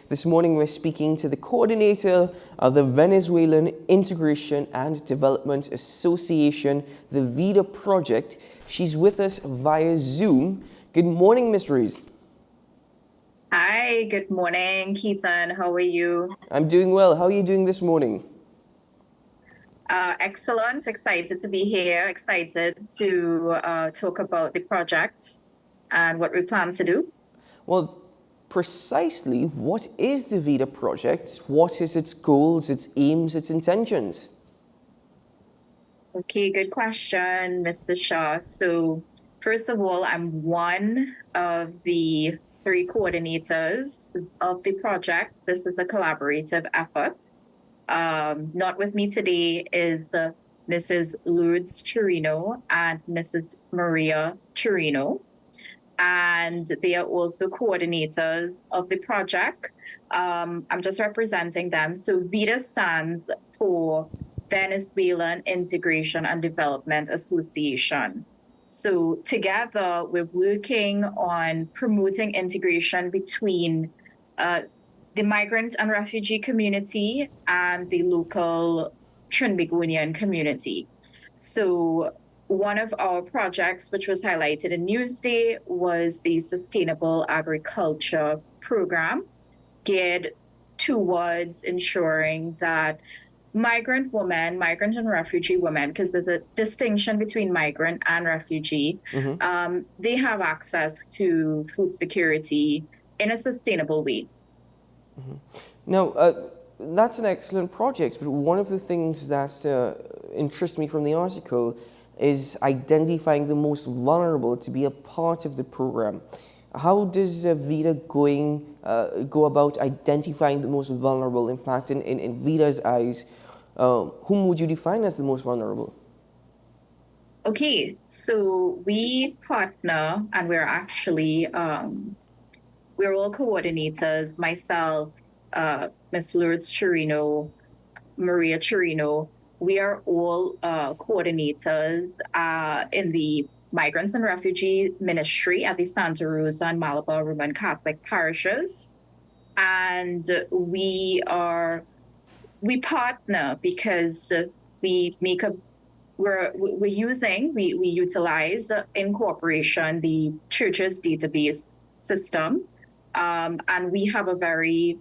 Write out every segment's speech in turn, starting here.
This morning we're speaking to the coordinator of the Venezuelan Integration and Development Association, the VIDA Project. She's with us via Zoom. Good morning, Ms. Reis. Hi, good morning, Ketan. How are you? I'm doing well. How are you doing this morning? Excellent. Excited to be here. Excited to talk about the project and what we plan to do. Well, precisely what is the VIDA Project? What is its goals, its aims, its intentions? Okay, good question, Mr. Shah. So, first of all, I'm one of the three coordinators of the project. This is a collaborative effort. Not with me today is Mrs. Lourdes Chirino and Mrs. Maria Chirino. And they are also coordinators of the project. I'm just representing them. So VIDA stands for Venezuelan Integration and Development Association. So together, we're working on promoting integration between the migrant and refugee community and the local Trinbagonian community. So one of our projects, which was highlighted in Newsday, was the Sustainable Agriculture Program, geared towards ensuring that migrant women, migrant and refugee women, because there's a distinction between migrant and refugee, they have access to food security in a sustainable way. Now, that's an excellent project, but one of the things that interests me from the article is identifying the most vulnerable to be a part of the program. How does VIDA go about identifying the most vulnerable? In fact, in VIDA's eyes, whom would you define as the most vulnerable? Okay, so we partner and we're actually we're all coordinators, myself, Ms. Lourdes Chirino, Maria Chirino. We are all coordinators in the Migrants and Refugee Ministry at the Santa Rosa and Malabar Roman Catholic parishes. And we partner because we make a we utilize in cooperation the church's database system, and we have a very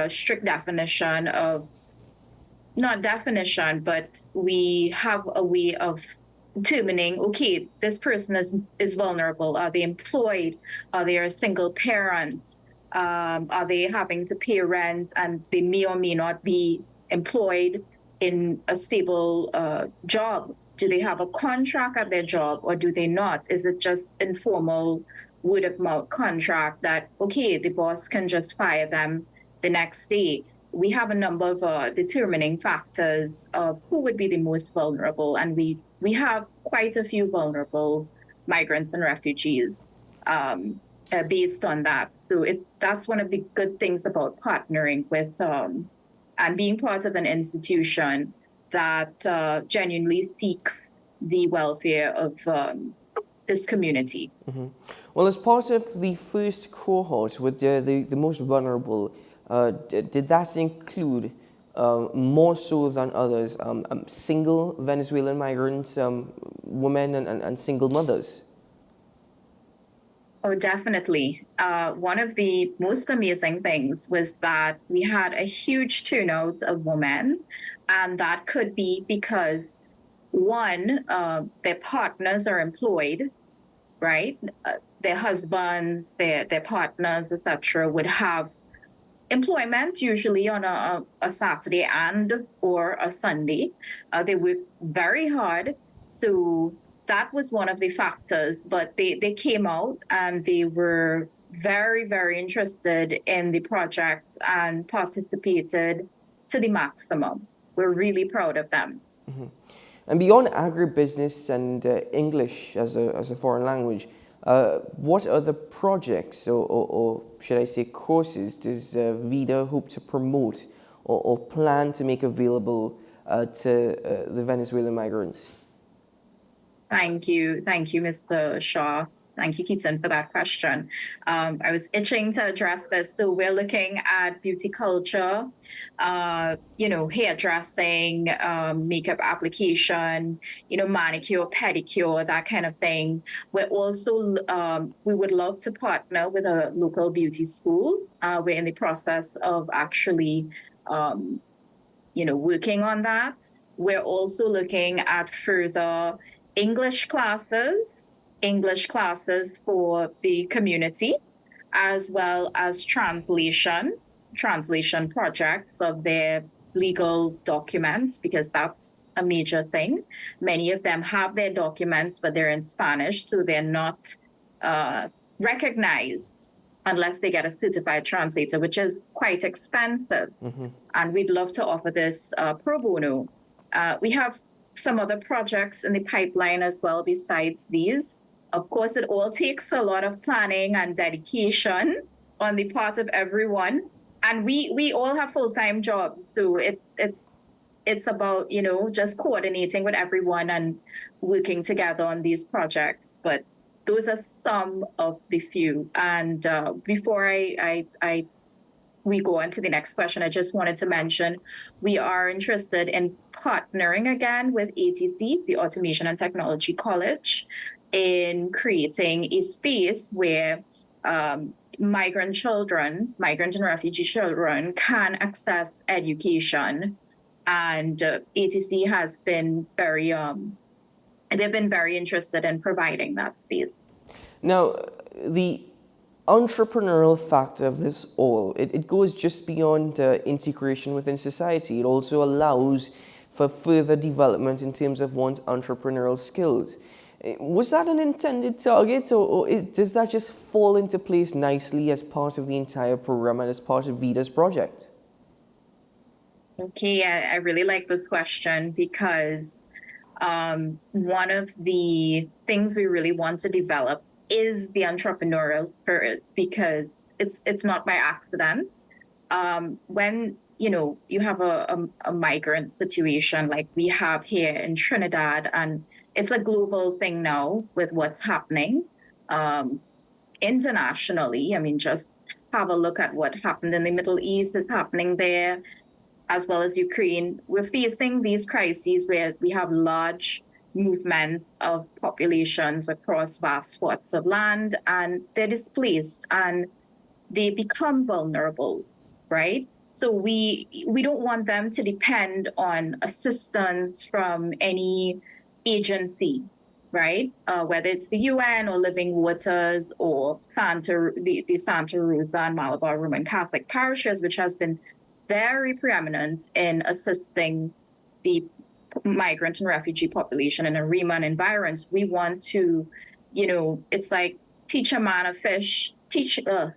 strict definition of, not definition, but we have a way of determining, okay, this person is vulnerable. Are they employed? Are they a single parent? Are they having to pay rent and they may or may not be employed in a stable job? Do they have a contract at their job or do they not? Is it just informal word of mouth contract that, okay, the boss can just fire them the next day? We have a number of determining factors of who would be the most vulnerable, and we have quite a few vulnerable migrants and refugees based on that. So that's one of the good things about partnering with and being part of an institution that genuinely seeks the welfare of this community. Well, as part of the first cohort with the most vulnerable, did that include more so than others single Venezuelan migrants, women and single mothers? Oh, definitely. One of the most amazing things was that we had a huge turnout of women, and that could be because, one, their partners are employed, right? Their husbands, their partners, etc., would have employment usually on a Saturday and or a Sunday. They work very hard. So that was one of the factors, but they came out and they were very, very interested in the project and participated to the maximum. We're really proud of them. And beyond agribusiness and English as a foreign language, what other projects or should I say courses does VIDA hope to promote or plan to make available to the Venezuelan migrants? Thank you, Mr. Shaw. Thank you, Ketan, for that question. I was itching to address this. So we're looking at beauty culture, hairdressing, makeup application, manicure, pedicure, that kind of thing. We're also, we would love to partner with a local beauty school. We're in the process of actually, working on that. We're also looking at further English classes, English classes for the community, as well as translation projects of their legal documents, because that's a major thing. Many of them have their documents, but they're in Spanish, so they're not recognized unless they get a certified translator, which is quite expensive. And we'd love to offer this pro bono. We have some other projects in the pipeline as well besides these. Of course, it all takes a lot of planning and dedication on the part of everyone. And we all have full-time jobs. So it's about, just coordinating with everyone and working together on these projects. But those are some of the few. And before we go on to the next question, I just wanted to mention we are interested in partnering again with ATC, the Automation and Technology College, in creating a space where migrant and refugee children can access education. And ATC has been they've been very interested in providing that space. Now, the entrepreneurial factor of this all, it goes just beyond integration within society. It also allows for further development in terms of one's entrepreneurial skills. Was that an intended target, or does that just fall into place nicely as part of the entire program and as part of VIDA's project? Okay, I really like this question because one of the things we really want to develop is the entrepreneurial spirit, because it's not by accident. When you have a migrant situation like we have here in Trinidad, and it's a global thing now with what's happening internationally. I mean, just have a look at what happened in the Middle East is happening there, as well as Ukraine. We're facing these crises where we have large movements of populations across vast swaths of land, and they're displaced and they become vulnerable, right? So we don't want them to depend on assistance from any agency, right? Whether it's the UN or Living Waters or the Santa Rosa and Malabar Roman Catholic parishes, which has been very preeminent in assisting the migrant and refugee population in a Riemann environments. We want to, it's like teach a man a fish, give a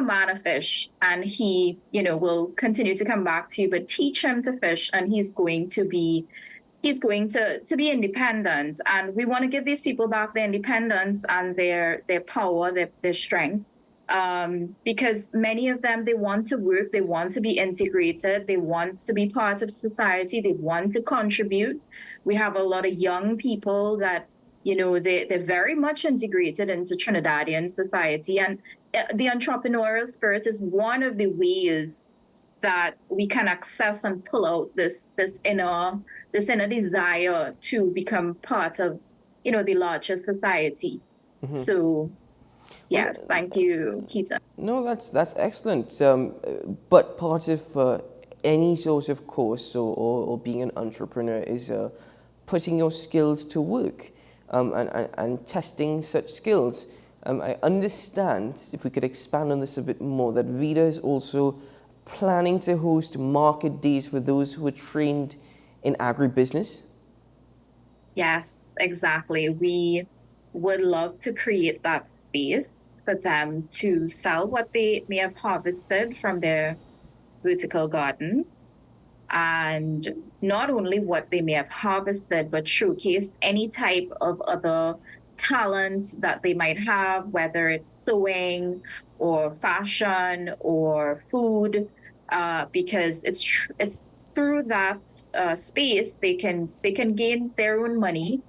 man a fish, and he, will continue to come back to you, but teach him to fish, and he's going to be independent. And we want to give these people back their independence and their power, their strength. Because many of them, they want to work, they want to be integrated, they want to be part of society, they want to contribute. We have a lot of young people that, they're very much integrated into Trinidadian society. And the entrepreneurial spirit is one of the ways that we can access and pull out this inner desire to become part of, the larger society. Mm-hmm. So yes, thank you, Ketan. No, that's excellent. But part of any sort of course or being an entrepreneur is putting your skills to work and testing such skills. I understand, if we could expand on this a bit more, that VIDA is also planning to host market days for those who are trained in agribusiness. Yes, exactly. We would love to create that space for them to sell what they may have harvested from their vertical gardens, and not only what they may have harvested, but showcase any type of other talent that they might have, whether it's sewing or fashion or food, because it's through that space they can gain their own money.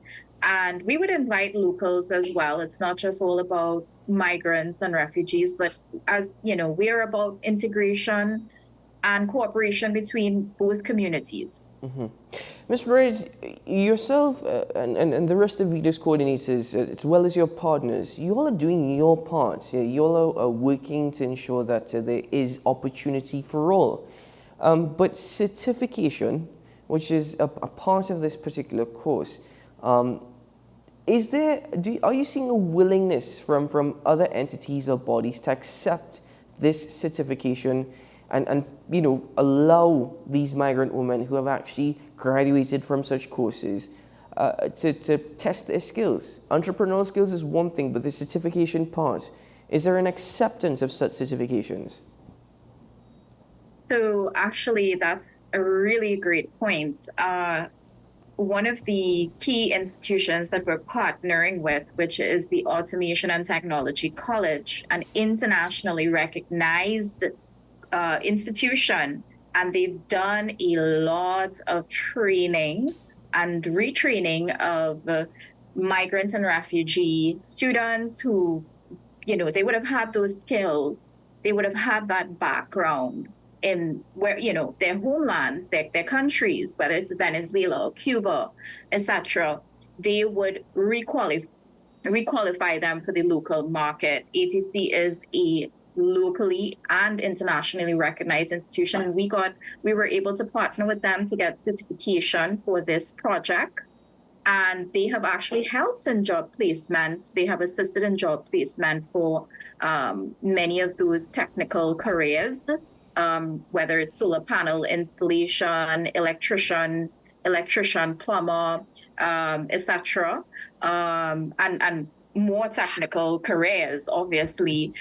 And we would invite locals as well. It's not just all about migrants and refugees, but as you know, we are about integration and cooperation between both communities. Ms. Reis, yourself and the rest of VIDA's coordinators, as well as your partners, you all are doing your part. You all are working to ensure that there is opportunity for all. But certification, which is a part of this particular course, are you seeing a willingness from other entities or bodies to accept this certification and allow these migrant women who have actually graduated from such courses to test their skills? Entrepreneurial skills is one thing, but the certification part, is there an acceptance of such certifications? So actually, that's a really great point. One of the key institutions that we're partnering with, which is the Automation and Technology College, an internationally recognized institution, and they've done a lot of training and retraining of migrant and refugee students who, they would have had those skills, they would have had that background in where, their homelands, their countries, whether it's Venezuela or Cuba, etc. They would requalify them for the local market. ATC is a locally and internationally recognized institution. We were able to partner with them to get certification for this project. And they have actually helped in job placement. They have assisted in job placement for many of those technical careers, whether it's solar panel installation, electrician, plumber, etc. And more technical careers, obviously.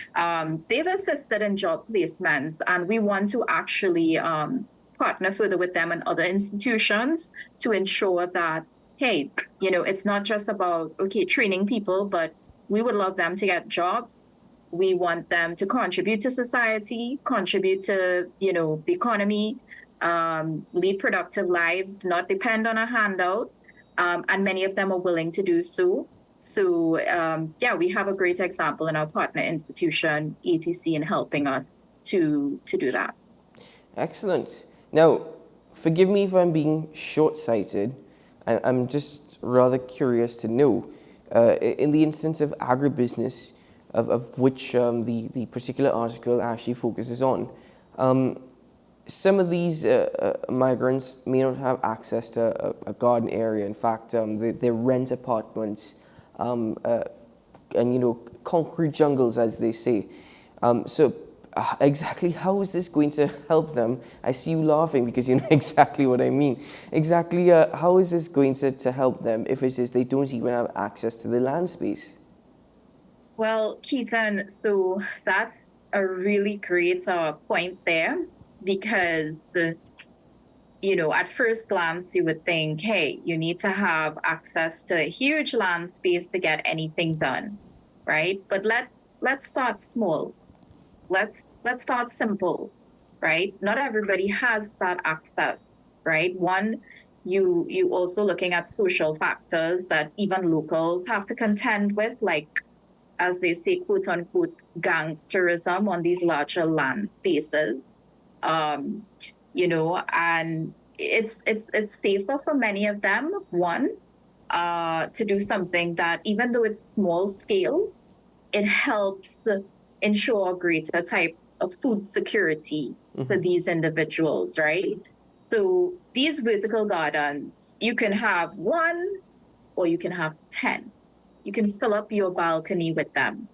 They've assisted in job placements, and we want to actually partner further with them and other institutions to ensure that, hey, it's not just about, okay, training people, but we would love them to get jobs. We want them to contribute to society, contribute to, the economy, lead productive lives, not depend on a handout. And many of them are willing to do so. So, we have a great example in our partner institution, ATC, in helping us to do that. Excellent. Now, forgive me if I'm being short-sighted. I'm just rather curious to know, in the instance of agribusiness, of which the particular article actually focuses on, some of these migrants may not have access to a garden area. In fact, they rent apartments and, concrete jungles, as they say. So exactly how is this going to help them? I see you laughing because you know exactly what I mean. Exactly how is this going to help them if it is they don't even have access to the land space? Well, Ketan, so that's a really great point there because, at first glance, you would think, hey, you need to have access to a huge land space to get anything done, right? But let's start small. Let's start simple, right? Not everybody has that access, right? One, you also looking at social factors that even locals have to contend with, like, as they say, quote unquote, gangsterism on these larger land spaces. And it's safer for many of them, one, to do something that, even though it's small scale, it helps ensure a greater type of food security for these individuals, right? So these vertical gardens, you can have one or you can have 10. You can fill up your balcony with them.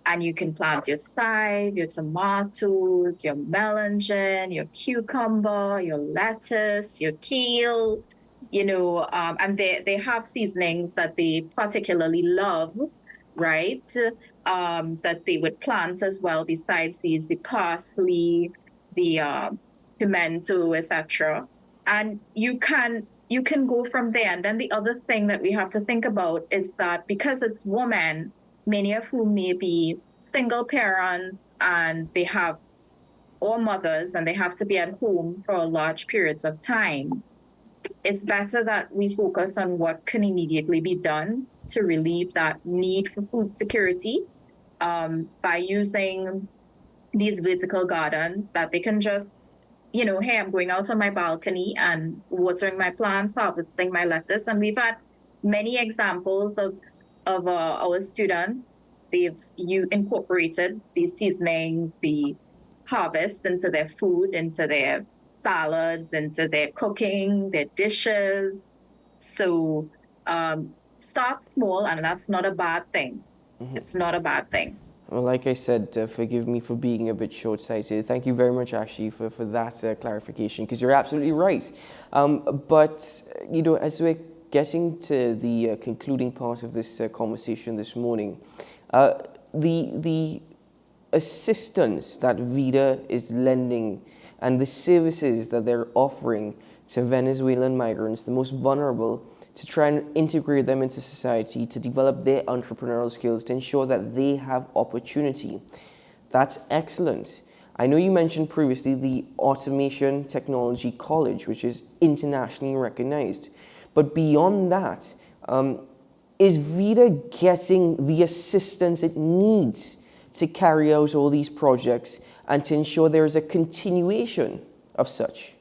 And you can plant your side, your tomatoes, your melon, your cucumber, your lettuce, your kale, and they have seasonings that they particularly love, right? That they would plant as well, besides these, the parsley, the pimento, etc. And you can go from there. And then the other thing that we have to think about is that because it's women, many of whom may be single parents and they have, or mothers, and they have to be at home for large periods of time, it's better that we focus on what can immediately be done to relieve that need for food security by using these vertical gardens that they can just, hey, I'm going out on my balcony and watering my plants, harvesting my lettuce. And we've had many examples of our students. You incorporated these seasonings, the harvest into their food, into their salads, into their cooking, their dishes. So start small, and that's not a bad thing. It's not a bad thing. Well, like I said, forgive me for being a bit short-sighted. Thank you very much, Ashley, for that clarification, because you're absolutely right. But, as we're getting to the concluding part of this conversation this morning, the assistance that VIDA is lending and the services that they're offering to Venezuelan migrants, the most vulnerable, to try and integrate them into society, to develop their entrepreneurial skills, to ensure that they have opportunity. That's excellent. I know you mentioned previously the Automation Technology College, which is internationally recognized. But beyond that, is VIDA getting the assistance it needs to carry out all these projects and to ensure there is a continuation of such?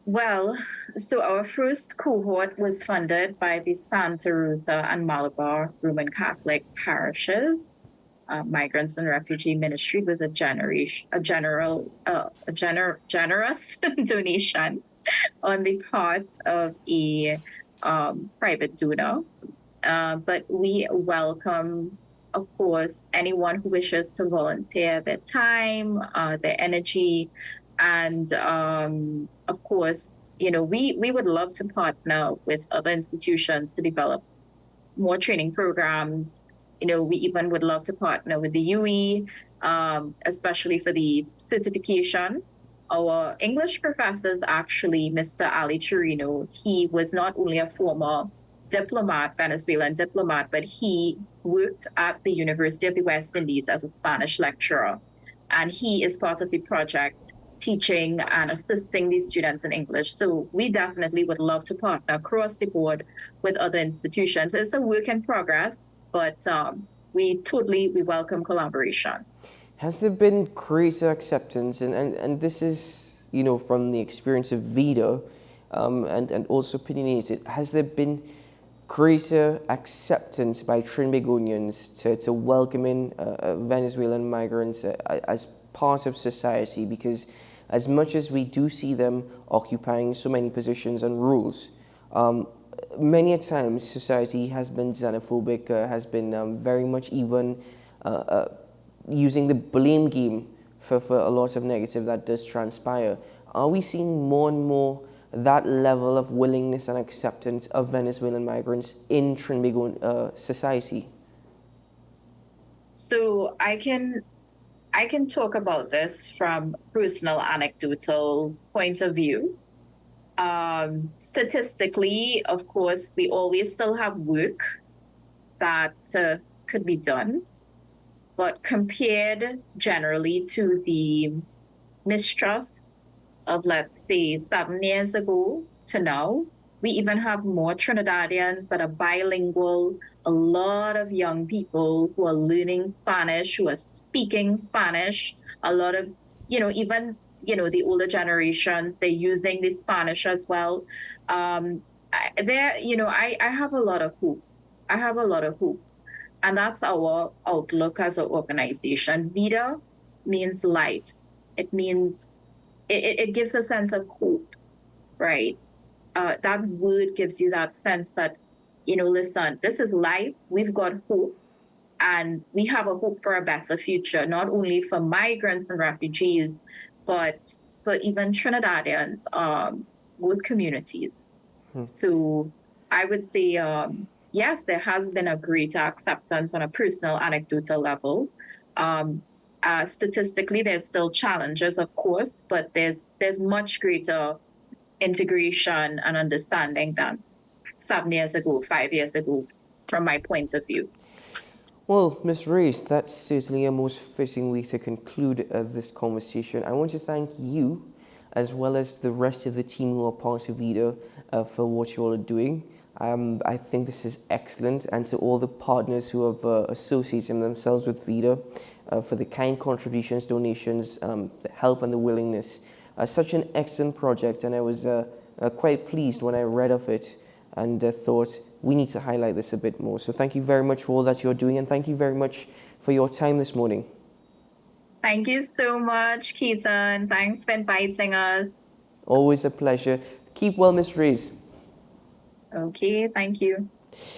Well, so our first cohort was funded by the Santa Rosa and Malabar Roman Catholic parishes. Migrants and Refugee Ministry was a generous donation on the part of a private donor. But we welcome, of course, anyone who wishes to volunteer their time, their energy, and of course, we would love to partner with other institutions to develop more training programs. We even would love to partner with the UE, especially for the certification. Our English professors, actually, Mr. Ali Chirino, he was not only a former diplomat, Venezuelan diplomat, but he worked at the University of the West Indies as a Spanish lecturer. And he is part of the project teaching and assisting these students in English. So we definitely would love to partner across the board with other institutions. It's a work in progress, but we welcome collaboration. Has there been greater acceptance, and this is, from the experience of VIDA and also opinionated, has there been greater acceptance by Trinbagonians to welcoming Venezuelan migrants as part of society? Because as much as we do see them occupying so many positions and roles, many a times society has been xenophobic, has been very much even using the blame game for a lot of negative that does transpire. Are we seeing more and more that level of willingness and acceptance of Venezuelan migrants in Trinbago society? So I can talk about this from personal anecdotal point of view. Statistically, of course, we always still have work that could be done. But compared generally to the mistrust of, let's say, 7 years ago to now, we even have more Trinidadians that are bilingual, a lot of young people who are learning Spanish, who are speaking Spanish, a lot of, even, the older generations, they're using the Spanish as well. I have a lot of hope. I have a lot of hope. And that's our outlook as an organization. VIDA means life. It means, it gives a sense of hope, right? That word gives you that sense that, listen, this is life. We've got hope. And we have a hope for a better future, not only for migrants and refugees, but for even Trinidadians, both communities. So I would say, yes, there has been a greater acceptance on a personal, anecdotal level. Statistically, there's still challenges, of course, but there's much greater integration and understanding than 7 years ago, 5 years ago, from my point of view. Well, Ms. Reis, that's certainly a most fitting way to conclude this conversation. I want to thank you as well as the rest of the team who are part of VIDA for what you all are doing. I think this is excellent, and to all the partners who have associated themselves with VIDA for the kind contributions, donations, the help and the willingness. Such an excellent project, and I was quite pleased when I read of it and thought we need to highlight this a bit more. So thank you very much for all that you're doing, and thank you very much for your time this morning. Thank you so much, Ketan. Thanks for inviting us. Always a pleasure. Keep well, Ms. Reis. Okay, thank you.